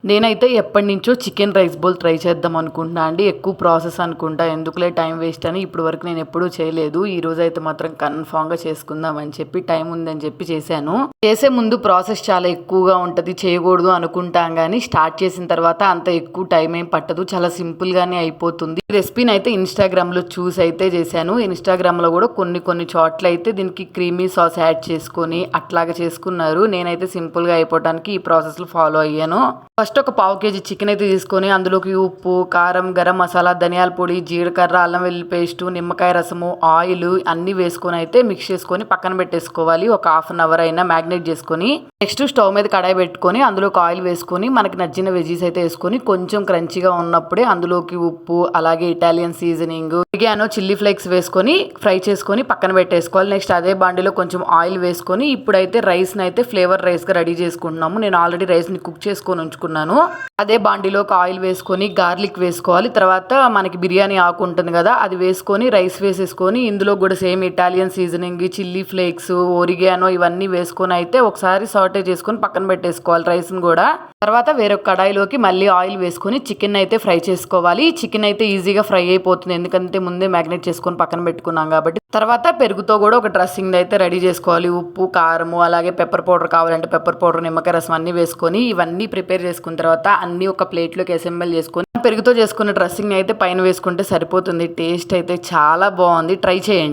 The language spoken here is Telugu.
నేనైతే ఎప్పటినుంచో చికెన్ రైస్ బౌల్ ట్రై చేద్దాం అనుకుంటున్నా అండి. ఎక్కువ ప్రాసెస్ అనుకుంటా, ఎందుకులే టైం వేస్ట్ అని ఇప్పటి వరకు నేను ఎప్పుడూ చేయలేదు. ఈ రోజు అయితే మాత్రం కన్ఫామ్గా చేసుకుందాం అని చెప్పి టైం ఉందని చెప్పి చేశాను. చేసే ముందు ప్రాసెస్ చాలా ఎక్కువగా ఉంటుంది, చేయకూడదు అనుకుంటాం కానీ స్టార్ట్ చేసిన తర్వాత అంత ఎక్కువ టైం ఏం పట్టదు, చాలా సింపుల్గానే అయిపోతుంది. ఈ రెసిపీని అయితే ఇన్స్టాగ్రామ్లో చూసి అయితే చేశాను. ఇన్స్టాగ్రామ్లో కూడా కొన్ని చోట్ల అయితే దీనికి క్రీమీ సాస్ యాడ్ చేసుకొని అట్లాగా చేసుకున్నారు. నేనైతే సింపుల్గా అయిపోవడానికి ఈ ప్రాసెస్లో ఫాలో అయ్యాను. ఫస్ట్ ఒక పావు కేజీ చికెన్ అయితే తీసుకొని అందులోకి ఉప్పు, కారం, గరం మసాలా, ధనియాల పొడి, జీలకర్ర, అల్లం వెల్లుల్లి పేస్టు, నిమ్మకాయ రసము, ఆయిల్ అన్నీ వేసుకొని అయితే మిక్స్ చేసుకొని పక్కన పెట్టేసుకోవాలి. ఒక హాఫ్ అన్ అవర్ అయినా మ్యాగ్నేట్ చేసుకొని నెక్స్ట్ స్టవ్ మీద కడాయి పెట్టుకొని అందులోకి ఆయిల్ వేసుకొని మనకి నచ్చిన వెజీస్ అయితే వేసుకొని కొంచెం క్రంచీగా ఉన్నప్పుడే అందులోకి ఉప్పు, అలాగే ఇటాలియన్ సీజనింగ్, బిర్యానో, చిల్లీ ఫ్లేక్స్ వేసుకొని ఫ్రై చేసుకొని పక్కన పెట్టేసుకోవాలి. నెక్స్ట్ అదే బాండిలో కొంచెం ఆయిల్ వేసుకొని ఇప్పుడైతే రైస్ని అయితే ఫ్లేవర్ రైస్గా రెడీ చేసుకుంటున్నాము. నేను ఆల్రెడీ రైస్ని కుక్ చేసుకొని ఉంచుకున్నాను. అదే బాండిలోకి ఆయిల్ వేసుకొని గార్లిక్ వేసుకోవాలి. తర్వాత మనకి బిర్యానీ ఆకు ఉంటుంది కదా, అది వేసుకొని రైస్ వేసేసుకొని ఇందులో కూడా same Italian seasoning, chilli flakes, oregano ఇవన్నీ వేసుకొని అయితే ఒకసారి సాటే చేసుకొని పక్కన పెట్టేసుకోవాలి రైస్ని కూడా. తర్వాత వేరొక కడాయిలోకి మళ్ళీ ఆయిల్ వేసుకొని చికెన్ అయితే ఫ్రై చేసుకోవాలి. చికెన్ అయితే ఈజీగా ఫ్రై అయిపోతుంది, ఎందుకంటే ముందే మ్యాగ్నేట్ చేసుకొని పక్కన పెట్టుకున్నాం కాబట్టి. తర్వాత పెరుగుతో కూడా ఒక డ్రెస్సింగ్ అయితే రెడీ చేసుకోవాలి. ఉప్పు, కారము, అలాగే పెప్పర్ పౌడర్ కావాలంటే పెప్పర్ పౌడర్, నిమ్మకాయ రసం అన్నీ వేసుకొని ఇవన్నీ ప్రిపేర్ చేసుకున్న తర్వాత అన్నీ ఒక ప్లేట్లోకి అసెంబుల్ చేసుకొని పెరుగుతో చేసుకున్న డ్రెస్సింగ్ అయితే పైన వేసుకుంటే సరిపోతుంది. టేస్ట్ అయితే చాలా బాగుంది, ట్రై చేయండి.